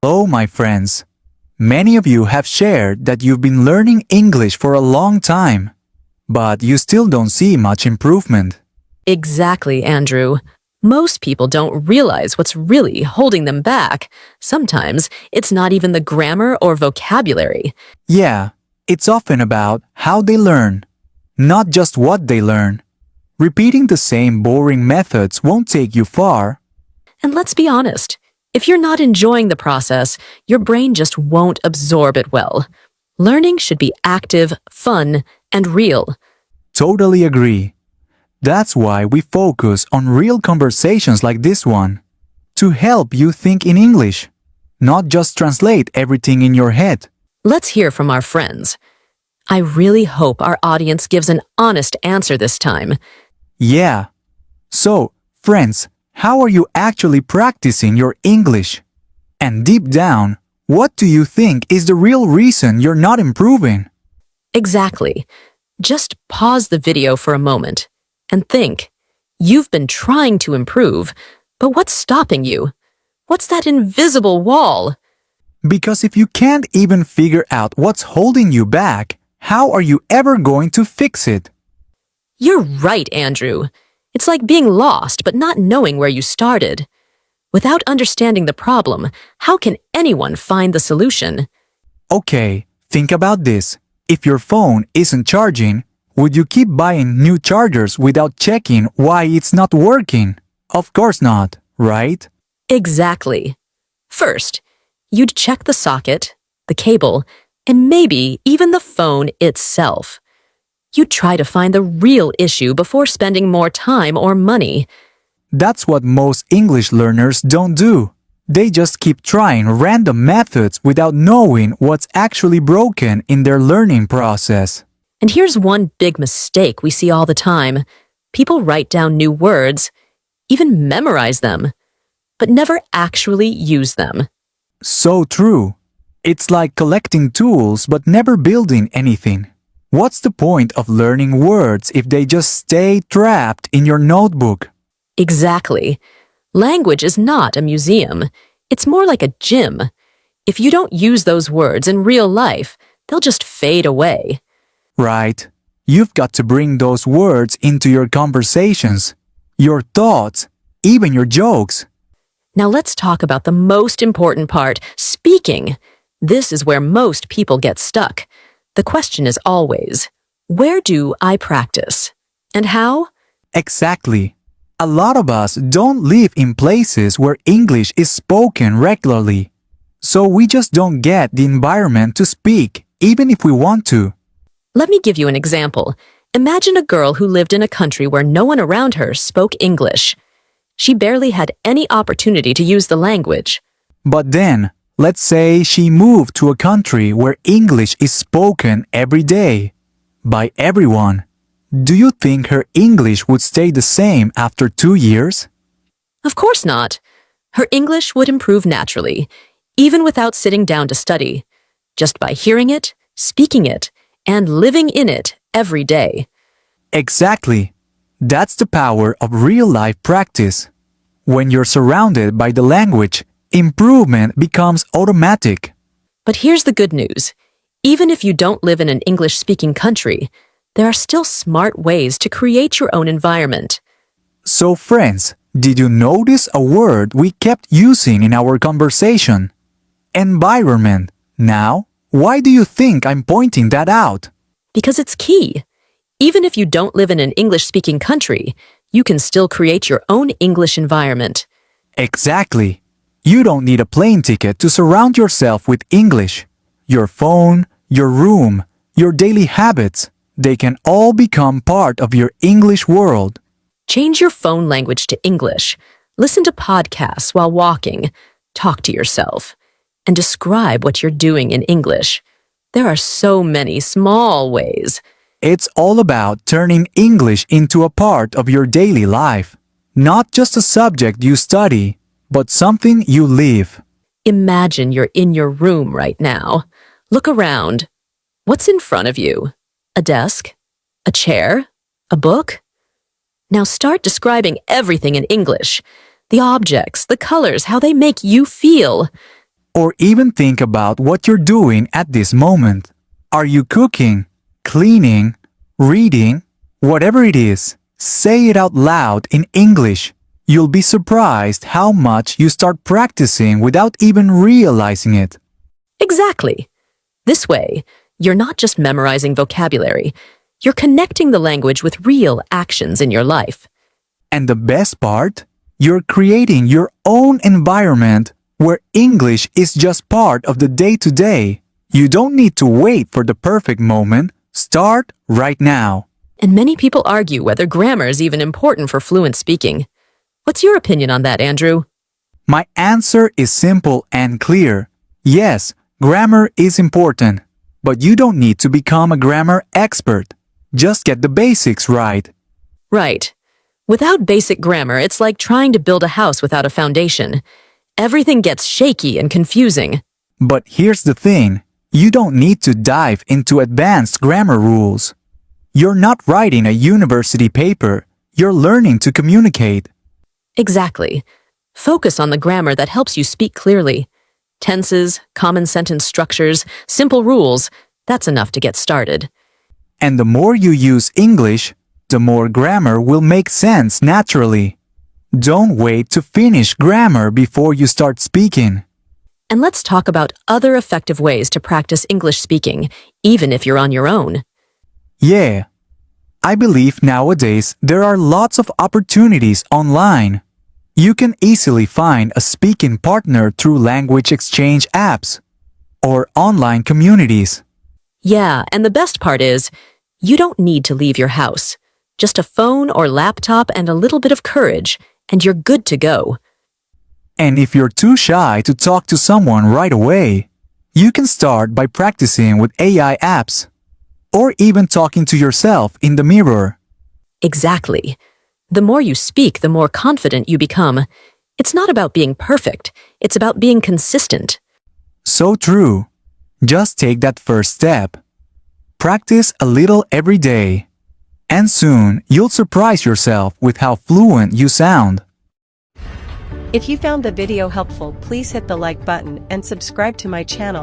Hello, my friends. Many of you have shared that you've been learning English for a long time, but you still don't see much improvement. Exactly, Andrew. Most people don't realize what's really holding them back. Sometimes it's not even the grammar or vocabulary. Yeah, it's often about how they learn, not just what they learn. Repeating the same boring methods won't take you far. And let's be honest, if you're not enjoying the process, your brain just won't absorb it well. Learning should be active, fun, and real. Totally agree. That's why we focus on real conversations like this one, to help you think in English, not just translate everything in your head. Let's hear from our friends. I really hope our audience gives an honest answer this time. Yeah. So, friends, how are you actually practicing your English? And deep down, what do you think is the real reason you're not improving? Exactly. Just pause the video for a moment and think. You've been trying to improve, but what's stopping you? What's that invisible wall? Because if you can't even figure out what's holding you back, how are you ever going to fix it? You're right, Andrew. It's like being lost but not knowing where you started. Without understanding the problem, how can anyone find the solution? Okay, think about this. If your phone isn't charging, would you keep buying new chargers without checking why it's not working? Of course not, right? Exactly. First, you'd check the socket, the cable, and maybe even the phone itself. You'd try to find the real issue before spending more time or money. That's what most English learners don't do. They just keep trying random methods without knowing what's actually broken in their learning process. And here's one big mistake we see all the time. People write down new words, even memorize them, but never actually use them. So true. It's like collecting tools but never building anything. What's the point of learning words if they just stay trapped in your notebook? Exactly. Language is not a museum. It's more like a gym. If you don't use those words in real life, they'll just fade away. Right. You've got to bring those words into your conversations, your thoughts, even your jokes. Now let's talk about the most important part, speaking. This is where most people get stuck. The question is always, where do I practice? And how? Exactly. A lot of us don't live in places where English is spoken regularly. So we just don't get the environment to speak, even if we want to. Let me give you an example. Imagine a girl who lived in a country where no one around her spoke English. She barely had any opportunity to use the language. But then, let's say she moved to a country where English is spoken every day, by everyone. Do you think her English would stay the same after 2 years? Of course not. Her English would improve naturally, even without sitting down to study, just by hearing it, speaking it, and living in it every day. Exactly. That's the power of real-life practice. When you're surrounded by the language, improvement becomes automatic. But here's the good news. Even if you don't live in an English-speaking country, there are still smart ways to create your own environment. So friends, did you notice a word we kept using in our conversation? Environment. Now, why do you think I'm pointing that out? Because it's key. Even if you don't live in an English-speaking country, you can still create your own English environment. Exactly. You don't need a plane ticket to surround yourself with English. Your phone, your room, your daily habits, they can all become part of your English world. Change your phone language to English. Listen to podcasts while walking. Talk to yourself. And describe what you're doing in English. There are so many small ways. It's all about turning English into a part of your daily life. Not just a subject you study, but something you live. Imagine you're in your room right now. Look around. What's in front of you? A desk? A chair? A book? Now start describing everything in English. The objects, the colors, how they make you feel. Or even think about what you're doing at this moment. Are you cooking, cleaning, reading? Whatever it is, say it out loud in English. You'll be surprised how much you start practicing without even realizing it. Exactly. This way, you're not just memorizing vocabulary, you're connecting the language with real actions in your life. And the best part? You're creating your own environment where English is just part of the day-to-day. You don't need to wait for the perfect moment. Start right now. And many people argue whether grammar is even important for fluent speaking. What's your opinion on that, Andrew? My answer is simple and clear. Yes, grammar is important, but you don't need to become a grammar expert. Just get the basics right. Right. Without basic grammar, it's like trying to build a house without a foundation. Everything gets shaky and confusing. But here's the thing. You don't need to dive into advanced grammar rules. You're not writing a university paper. You're learning to communicate. Exactly. Focus on the grammar that helps you speak clearly. Tenses, common sentence structures, simple rules, that's enough to get started. And the more you use English, the more grammar will make sense naturally. Don't wait to finish grammar before you start speaking. And let's talk about other effective ways to practice English speaking, even if you're on your own. Yeah, I believe nowadays there are lots of opportunities online. You can easily find a speaking partner through language exchange apps or online communities. Yeah, and the best part is, you don't need to leave your house. Just a phone or laptop and a little bit of courage, and you're good to go. And if you're too shy to talk to someone right away, you can start by practicing with AI apps, or even talking to yourself in the mirror. Exactly. The more you speak, the more confident you become. It's not about being perfect, it's about being consistent. So true. Just take that first step. Practice a little every day, and soon you'll surprise yourself with how fluent you sound. If you found the video helpful, please hit the like button and subscribe to my channel.